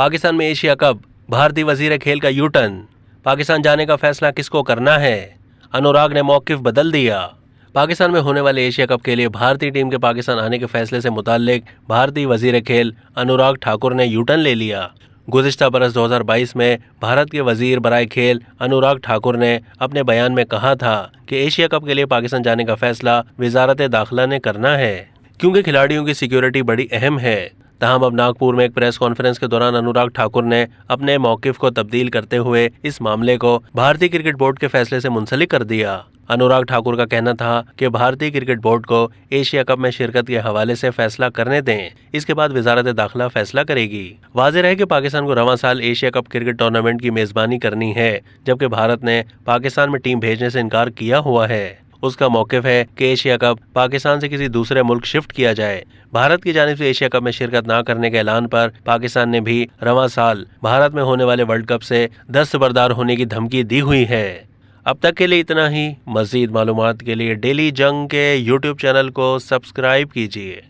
पाकिस्तान में Asia cup, भारतीय वजीर खेल का यू टर्न, पाकिस्तान जाने का फैसला किसको करना है, अनुराग ने मौकिफ बदल दिया। पाकिस्तान में होने वाले एशिया कप के लिए भारतीय टीम के पाकिस्तान आने के फैसले से मुताल्लिक भारतीय वजीर खेल अनुराग ठाकुर ने यू टर्न ले लिया। गुज़िश्ता बरस 2022 में भारत के वजीर बराए खेल अनुराग ठाकुर ने अपने बयान में कहा था कि एशिया कप के लिए पाकिस्तान जाने का फैसला वजारत दाखिला ने करना है, क्योंकि खिलाड़ियों की सिक्योरिटी बड़ी अहम है। ताहम अब नागपुर में एक प्रेस कॉन्फ्रेंस के दौरान अनुराग ठाकुर ने अपने मौकिफ को तब्दील करते हुए इस मामले को भारतीय क्रिकेट बोर्ड के फैसले से मुंसलिक कर दिया। अनुराग ठाकुर का कहना था कि भारतीय क्रिकेट बोर्ड को एशिया कप में शिरकत के हवाले से फैसला करने दें, इसके बाद वजारत दाखिला फैसला करेगी। वाज़ेह है कि पाकिस्तान को रवां साल एशिया कप क्रिकेट टूर्नामेंट की मेजबानी करनी है, जबकि भारत ने पाकिस्तान में टीम भेजने से इनकार किया हुआ है। उसका मौकिफ है कि एशिया कप पाकिस्तान से किसी दूसरे मुल्क शिफ्ट किया जाए। भारत की जानिब से एशिया कप में शिरकत न करने के ऐलान पर पाकिस्तान ने भी रवां साल भारत में होने वाले वर्ल्ड कप से दस्तबरदार होने की धमकी दी हुई है। अब तक के लिए इतना ही। मज़ीद मालूमात के लिए डेली जंग के यूट्यूब चैनल को सब्सक्राइब कीजिए।